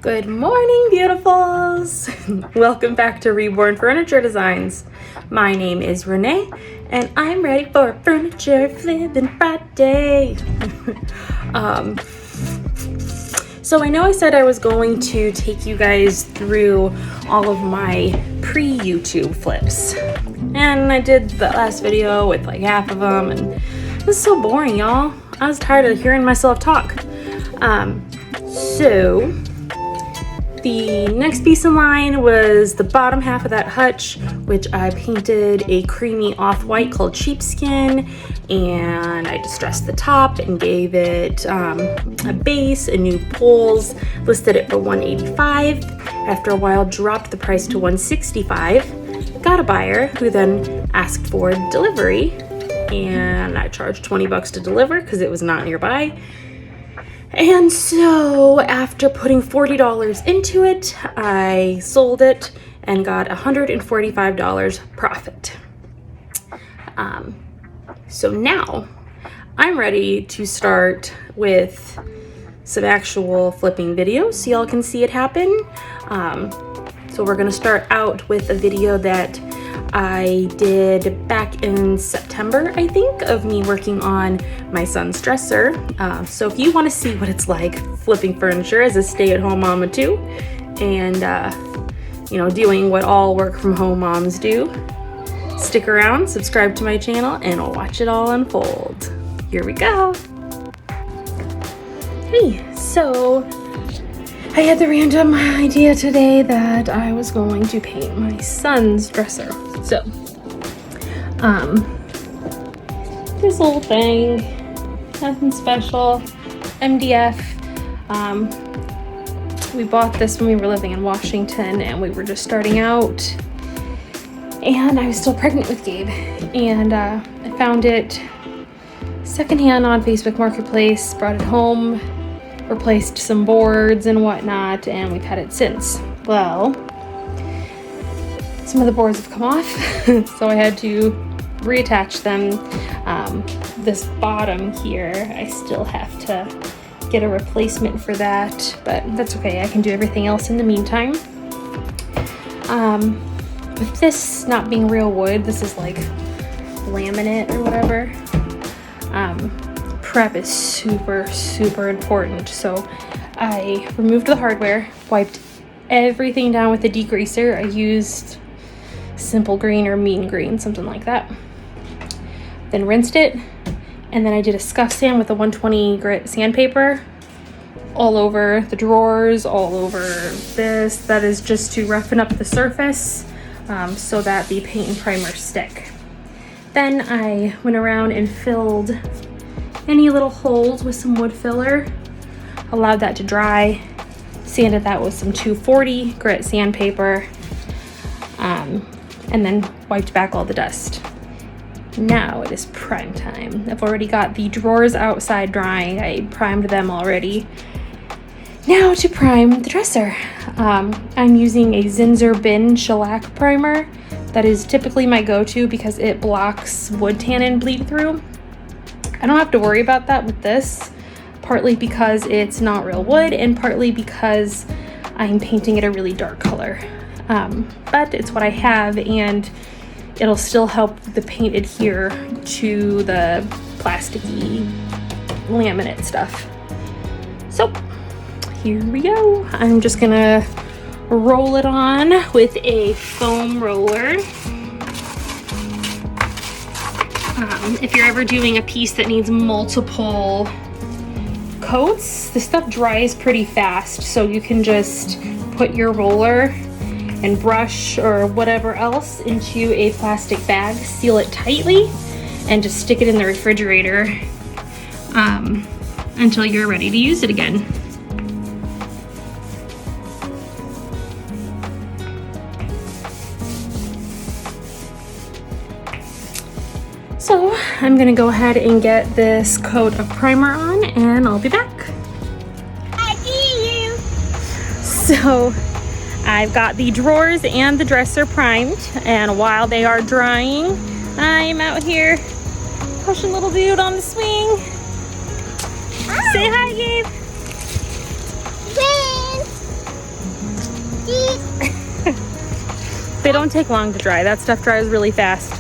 Good morning, beautifuls! Welcome back to Reborn Furniture Designs. My name is Renee, and I'm ready for Furniture Flippin Friday. So I know I said I was going to take you guys through all of my pre-YouTube flips. And I did the last video with like half of them, and it was so boring, y'all. I was tired of hearing myself talk. So the next piece in line was the bottom half of that hutch, which I painted a creamy off-white called Sheepskin, and I distressed the top and gave it a base and new poles, listed it for $185. After a while, dropped the price to $165. Got a buyer who then asked for delivery, and I charged $20 to deliver because it was not nearby. And so after putting $40 into it, I sold it and got $145 profit. So now I'm ready to start with some actual flipping videos so y'all can see it happen. So we're gonna start out with a video that I did back in September, I think, of me working on my son's dresser. So if you want to see what it's like flipping furniture as a stay-at-home mama too, and doing what all work-from-home moms do, stick around, subscribe to my channel, and I'll watch it all unfold. Here we go. Hey, so I had the random idea today that I was going to paint my son's dresser. So, this little thing, nothing special, MDF. We bought this when we were living in Washington and we were just starting out, and I was still pregnant with Gabe, and I found it secondhand on Facebook Marketplace, brought it home, replaced some boards and whatnot, and we've had it since. Well, some of the boards have come off, so I had to reattach them. This bottom here, I still have to get a replacement for that, but that's okay. I can do everything else in the meantime. With this not being real wood, this is like laminate or whatever. Prep is super important. So I removed the hardware, wiped everything down with a degreaser. I used Simple Green or Mean Green, something like that. Then rinsed it, and then I did a scuff sand with a 120 grit sandpaper all over the drawers, all over this. That is just to roughen up the surface so that the paint and primer stick. Then I went around and filled any little holes with some wood filler, allowed that to dry, sanded that with some 240 grit sandpaper, and then wiped back all the dust. Now it is prime time. I've already got the drawers outside drying. I primed them already. Now to prime the dresser. I'm using a Zinsser bin shellac primer. That is typically my go-to because it blocks wood tannin bleed through. I don't have to worry about that with this, partly because it's not real wood and partly because I'm painting it a really dark color. But it's what I have, and it'll still help the paint adhere to the plasticky laminate stuff. So here we go. I'm just gonna roll it on with a foam roller. If you're ever doing a piece that needs multiple coats, this stuff dries pretty fast, so you can just put your roller and brush or whatever else into a plastic bag, seal it tightly, and just stick it in the refrigerator until you're ready to use it again. So I'm gonna go ahead and get this coat of primer on, and I'll be back. I see you. So I've got the drawers and the dresser primed, and while they are drying, I'm out here pushing little dude on the swing. Hi. Say hi, Gabe. Thanks. They don't take long to dry. That stuff dries really fast.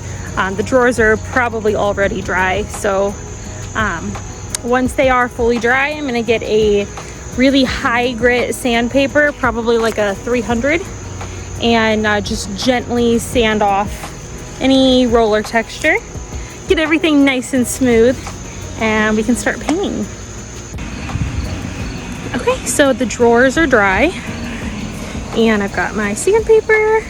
The drawers are probably already dry, so once they are fully dry, I'm gonna get a really high grit sandpaper, probably like a 300, and just gently sand off any roller texture. Get everything nice and smooth, and we can start painting. Okay, so the drawers are dry, and I've got my sandpaper,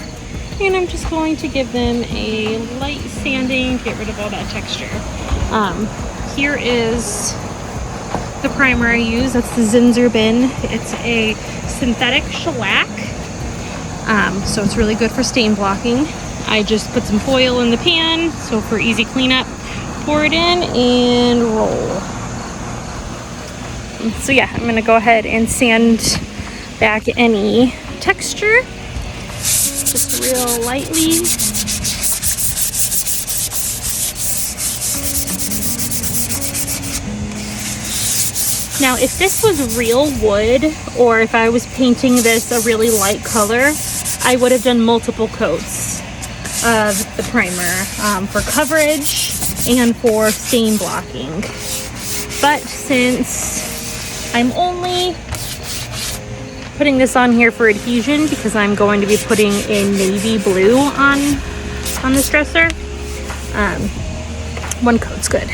and I'm just going to give them a light sanding to get rid of all that texture. Here is the primer I use. That's the Zinsser bin. It's a synthetic shellac, so it's really good for stain blocking. I just put some foil in the pan, so for easy cleanup, pour it in and roll. So yeah, I'm gonna go ahead and sand back any texture, just real lightly. Now, if this was real wood, or if I was painting this a really light color, I would have done multiple coats of the primer for coverage and for stain blocking. But since I'm only putting this on here for adhesion, because I'm going to be putting a navy blue on this dresser, one coat's good.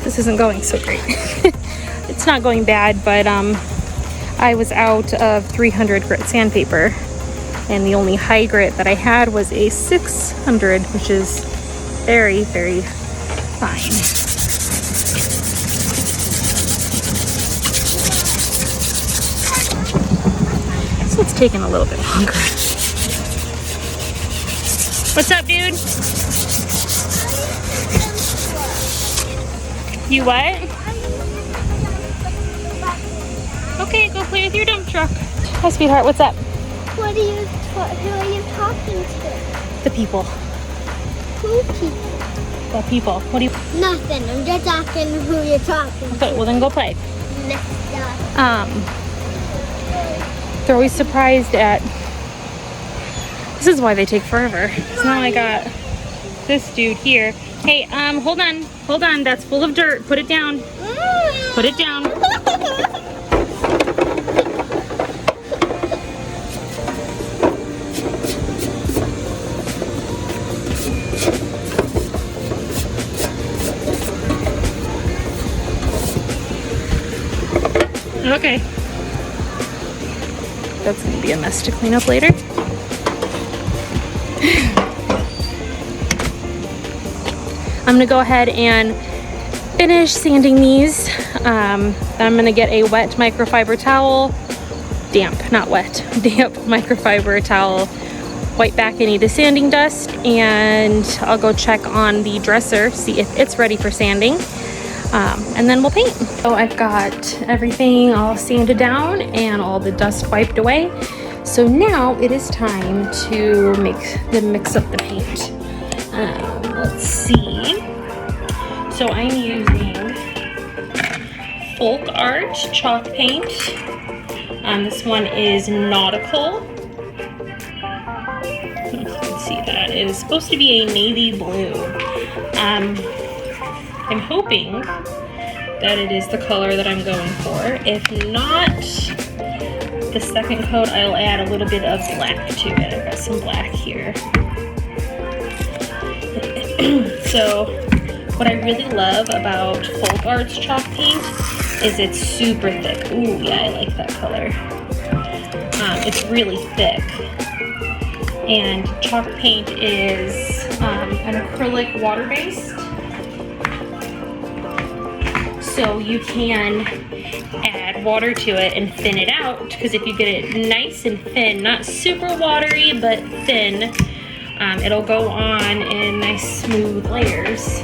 This isn't going so great. It's not going bad, but I was out of 300 grit sandpaper, and the only high grit that I had was a 600, which is very, very fine. So it's taking a little bit longer. What's up, dude? You what? Okay, go play with your dump truck. Hi, sweetheart, what's up? Who are you talking to? The people. Who people? The people. What do you... Nothing. I'm just asking who you're talking to. Okay, well then go play. Next up. They're always surprised at... This is why they take forever. So now I got this dude here. Hey, hold on, that's full of dirt. Put it down. Put it down. Okay. That's gonna be a mess to clean up later. I'm gonna go ahead and finish sanding these. Then I'm gonna get a wet microfiber towel, damp, not wet, damp microfiber towel, wipe back any of the sanding dust, and I'll go check on the dresser, see if it's ready for sanding, and then we'll paint. So I've got everything all sanded down and all the dust wiped away. So now it is time to mix up the paint. Let's see. So I'm using FolkArt chalk paint. This one is Nautical. I don't know if you can see that. It is supposed to be a navy blue. I'm hoping that it is the color that I'm going for. If not, the second coat I'll add a little bit of black to it. I've got some black here. So what I really love about FolkArt's chalk paint is it's super thick. Ooh, yeah, I like that color. It's really thick. And chalk paint is an acrylic water-based. So you can add water to it and thin it out, because if you get it nice and thin, not super watery, but thin, It'll go on in nice smooth layers. So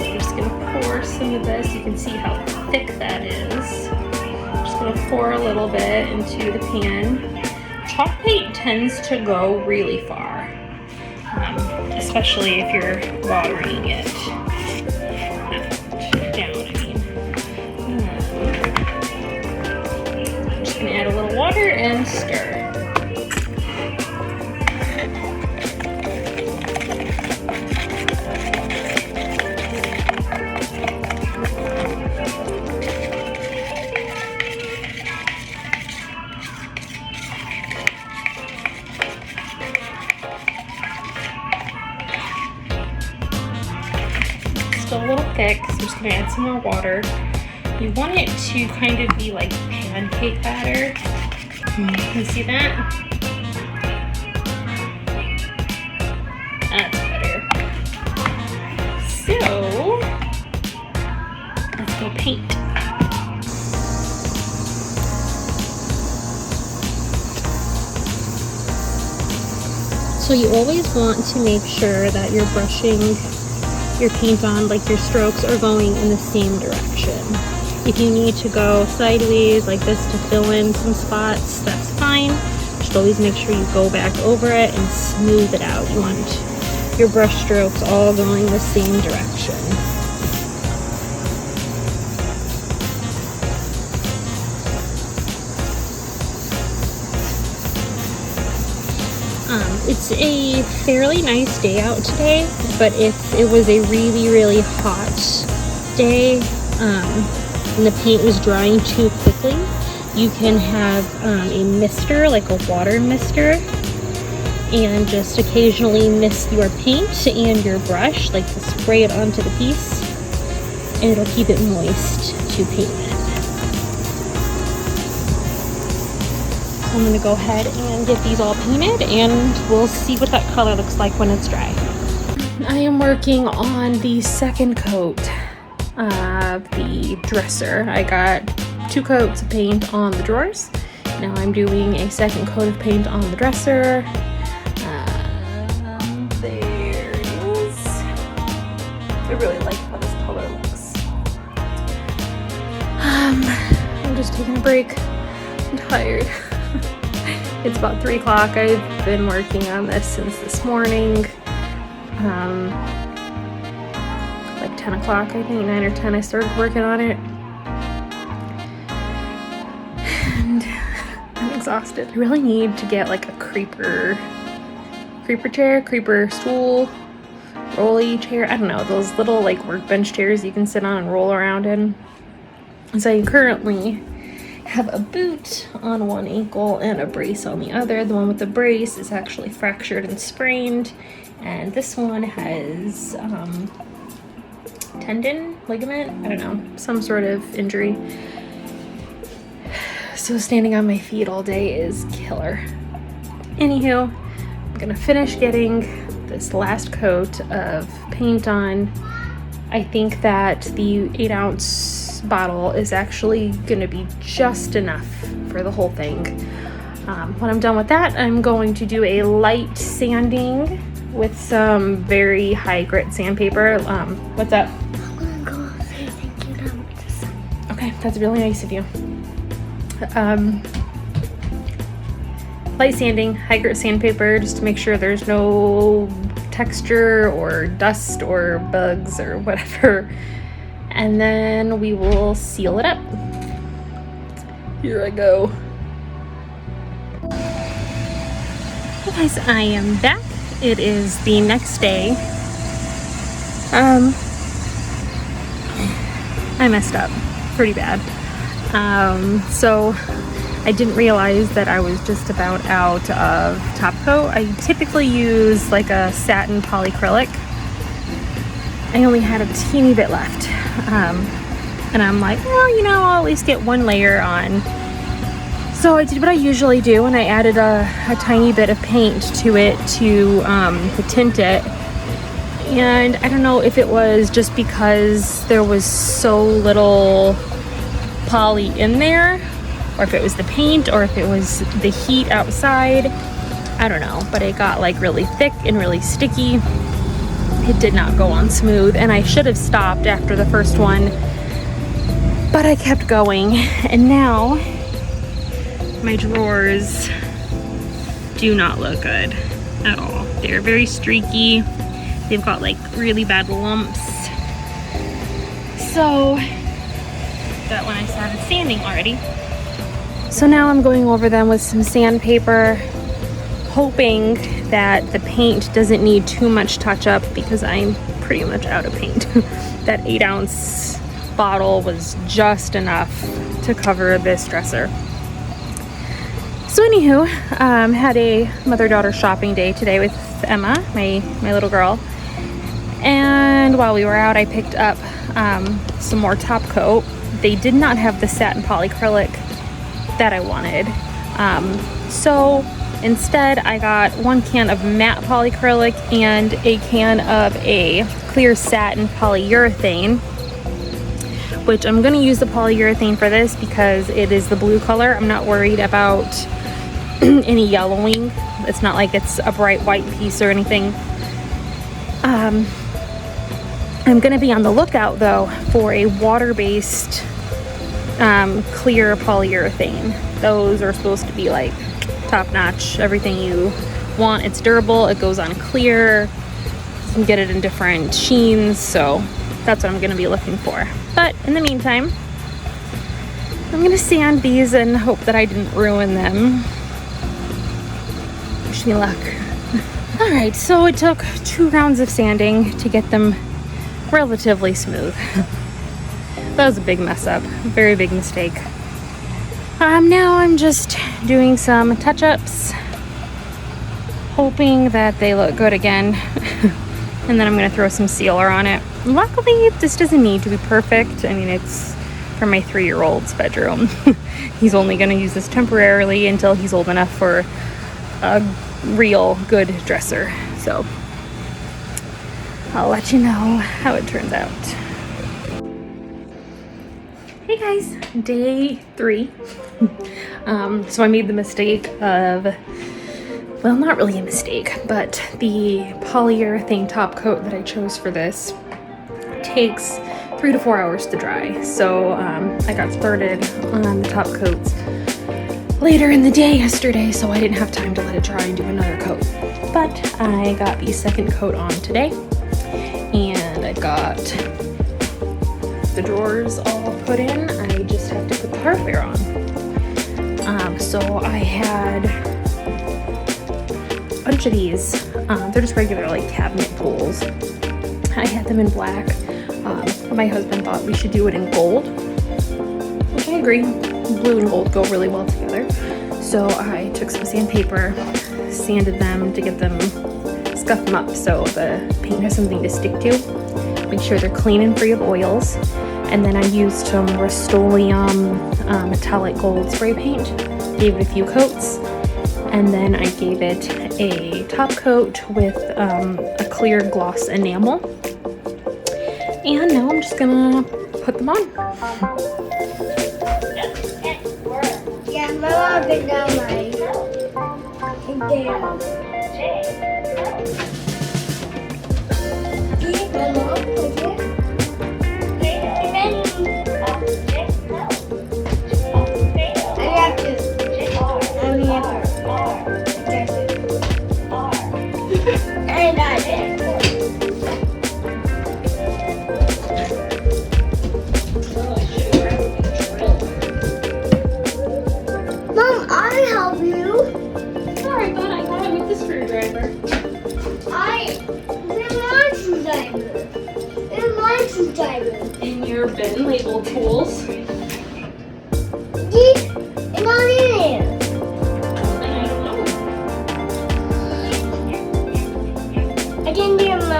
I'm just gonna pour some of this. You can see how thick that is. I'm just gonna pour a little bit into the pan. Chalk paint tends to go really far, especially if you're watering it down, I mean. I'm just gonna add a little water and stir. Still a little thick, so I'm just gonna add some more water. You want it to kind of be like pancake batter. You see that? That's better. So, let's go paint. So you always want to make sure that you're brushing your paint on, like your strokes are going in the same direction. If you need to go sideways like this to fill in some spots, that's fine. Just always make sure you go back over it and smooth it out. You want your brush strokes all going the same direction. It's a fairly nice day out today, but if it was a really, really hot day and the paint was drying too quickly, you can have a mister, like a water mister, and just occasionally mist your paint and your brush, like to spray it onto the piece, and it'll keep it moist to paint it. I'm going to go ahead and get these all painted, and we'll see what that color looks like when it's dry. I am working on the second coat of the dresser. I got 2 coats of paint on the drawers. Now I'm doing a second coat of paint on the dresser. There it is. I really like how this color looks. I'm just taking a break. I'm tired. It's about 3 o'clock. I've been working on this since this morning. Like 10 o'clock, I think, 9 or 10, I started working on it. And I'm exhausted. I really need to get like a creeper chair, creeper stool, rolly chair. I don't know, those little like workbench chairs you can sit on and roll around in. So I currently have a boot on one ankle and a brace on the other. The one with the brace is actually fractured and sprained, and this one has tendon, ligament, I don't know, some sort of injury. So standing on my feet all day is killer. Anywho, I'm gonna finish getting this last coat of paint on. I think that the 8-ounce bottle is actually gonna be just enough for the whole thing. When I'm done with that, I'm going to do a light sanding with some very high grit sandpaper. What's up? I'm gonna go say thank you now. Okay, that's really nice of you. Light sanding, high grit sandpaper, just to make sure there's no texture or dust or bugs or whatever. And then we will seal it up. Here I go. Hey guys, I am back. It is the next day. I messed up pretty bad. So I didn't realize that I was just about out of top coat. I typically use like a satin polyacrylic. I only had a teeny bit left. And I'm like, well, you know, I'll at least get one layer on. So I did what I usually do, and I added a tiny bit of paint to it to tint it. And I don't know if it was just because there was so little poly in there, or if it was the paint, or if it was the heat outside. I don't know, but it got like really thick and really sticky. It did not go on smooth, and I should have stopped after the first one, but I kept going. And now my drawers do not look good at all. They're very streaky. They've got like really bad lumps. So that when I started sanding already. So now I'm going over them with some sandpaper, hoping that the paint doesn't need too much touch up because I'm pretty much out of paint. That 8-ounce bottle was just enough to cover this dresser. So anywho, had a mother-daughter shopping day today with Emma, my little girl. And while we were out, I picked up some more top coat. They did not have the satin polyacrylic that I wanted. So instead, I got 1 can of matte polyacrylic and a can of a clear satin polyurethane, which I'm going to use the polyurethane for this because it is the blue color. I'm not worried about any yellowing. It's not like it's a bright white piece or anything. I'm going to be on the lookout though for a water-based clear polyurethane. Those are supposed to be like top-notch, everything you want. It's durable, it goes on clear, you can get it in different sheens, so that's what I'm going to be looking for. But in the meantime, I'm going to sand these and hope that I didn't ruin them. Wish me luck. Alright, so it took 2 rounds of sanding to get them relatively smooth. That was a big mess up, very big mistake. Now I'm just doing some touch-ups, hoping that they look good again. And then I'm going to throw some sealer on it. Luckily, this doesn't need to be perfect. I mean, it's for my 3-year-old's bedroom. He's only going to use this temporarily until he's old enough for a real good dresser. So I'll let you know how it turns out. Hey guys, day 3. So I made the mistake of, well, not really a mistake, but the polyurethane top coat that I chose for this takes 3 to 4 hours to dry. So I got started on the top coats later in the day yesterday, so I didn't have time to let it dry and do another coat. But I got the second coat on today, and I've got the drawers all put in. I just have to put the hardware on. So I had a bunch of these. They're just regular like cabinet pulls. I had them in black. My husband thought we should do it in gold, which I agree. Blue and gold go really well together. So I took some sandpaper, sanded them to get them, scuff them up so the paint has something to stick to. Make sure they're clean and free of oils. And then I used some Rustoleum metallic gold spray paint, gave it a few coats, and then I gave it a top coat with a clear gloss enamel. And now I'm just gonna put them on. Yeah, my mom been down my down. Mom, I help you. Sorry, but I got it with the screwdriver. In my screwdriver. In your bin labeled tools. It's not in there. I don't know. I didn't get my.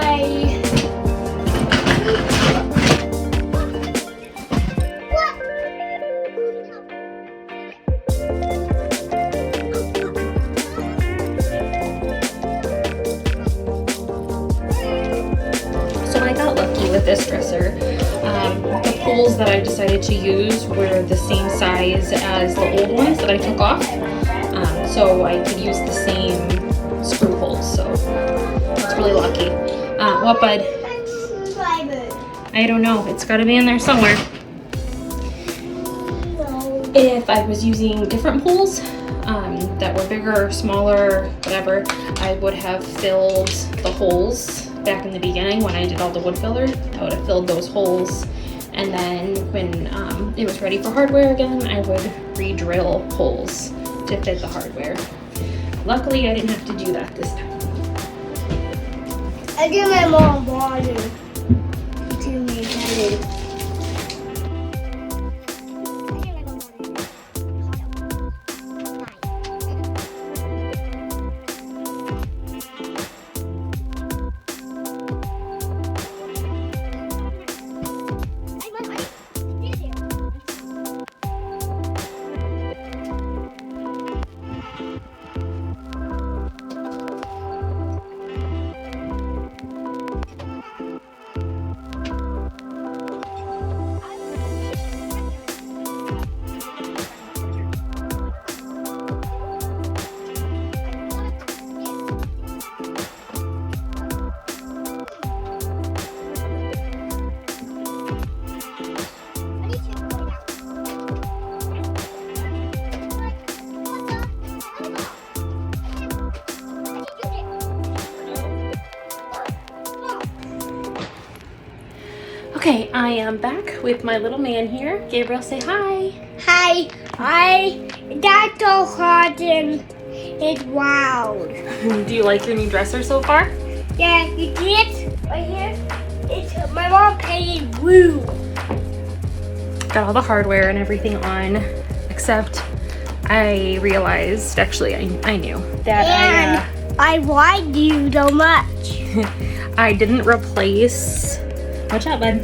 So I got lucky with this dresser. The pulls that I decided to use were the same size as the old ones that I took off. So I could use the same What, bud? I don't know. It's got to be in there somewhere. If I was using different pools that were bigger, smaller, whatever, I would have filled the holes back in the beginning when I did all the wood filler. I would have filled those holes, and then when it was ready for hardware again, I would re-drill holes to fit the hardware. Luckily, I didn't have to do that this time. I give my mom water to make it. Okay, I am back with my little man here. Gabriel, say hi. Hi, that's so hot and it's wild. Do you like your new dresser so far? Yeah, you see it right here? It's my mom painted blue. Got all the hardware and everything on, except I realized, actually I knew that I lied you so much. I didn't replace, watch out bud,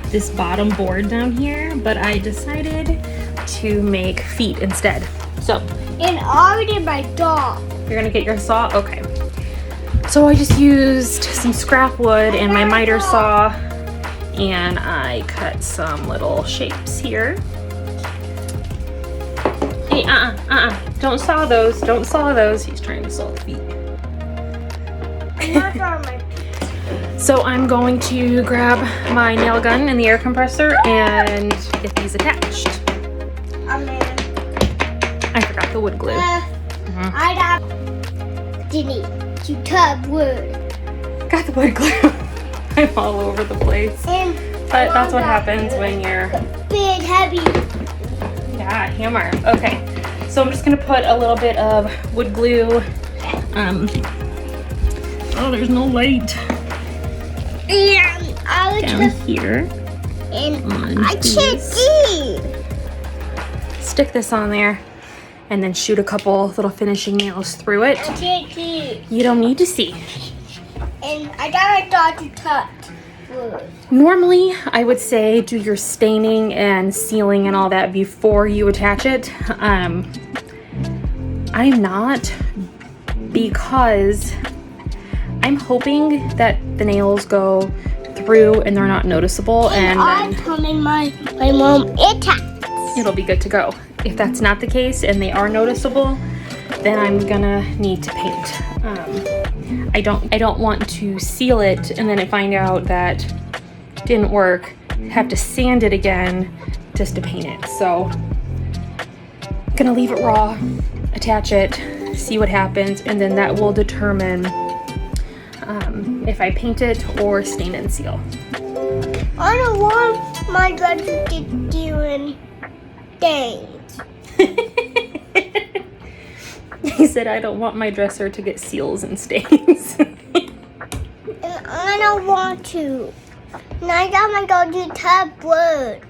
this bottom board down here, but I decided to make feet instead. So, And already my dog. you're gonna get your saw? Okay. So I just used some scrap wood and my miter saw, and I cut some little shapes here. Hey, don't saw those, don't saw those. He's trying to saw the feet. So I'm going to grab my nail gun and the air compressor and get these attached. I forgot the wood glue. I got Ginny to tub wood. Got the wood glue. I'm all over the place. And But that's what happens when you're, big, heavy. yeah, hammer. Okay, so I'm just gonna put a little bit of wood glue. Oh, there's no light. And I was Down just, here. and on I can't these. see. Stick this on there and then shoot a couple little finishing nails through it. I can't see. You don't need to see. And I got my dog to touch wood. Normally, I would say do your staining and sealing and all that before you attach it. I'm not, because I'm hoping that the nails go through and they're not noticeable, and I'm then telling my mom attacks. it'll be good to go. If that's not the case and they are noticeable, then I'm gonna need to paint. I don't want to seal it and then find out that didn't work, have to sand it again just to paint it. So I'm gonna leave it raw, attach it, see what happens, and then that will determine if I paint it or stain and seal. I don't want my dog to get doing things. He said, I don't want my dresser to get seals and stains. And I don't want to. And I got my dog to tub wood.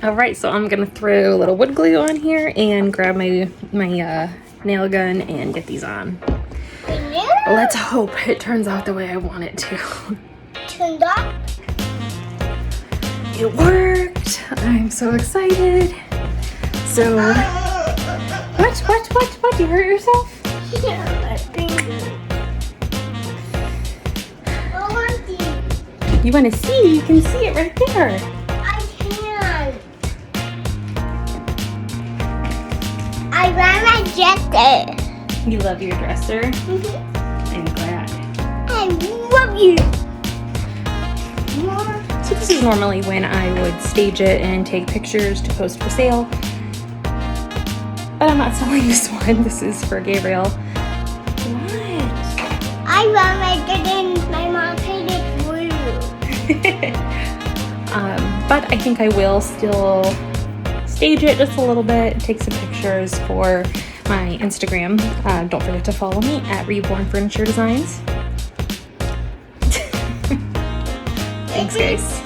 All right, so I'm gonna throw a little wood glue on here and grab my nail gun and get these on. Let's hope it turns out the way I want it to. Turned up. It worked. I'm so excited. So, what? You hurt yourself? Yeah, my finger. I want these. You want to see? You can see it right there. I can't. I ran my dresser. You love your dresser? Mm-hmm. I'm glad. I So this is normally when I would stage it and take pictures to post for sale. But I'm not selling this one. This is for Gabriel. What? I want my garden. My mom painted blue. But I think I will still stage it just a little bit, take some pictures for my Instagram. Don't forget to follow me at Reborn Furniture Designs. Thanks, guys.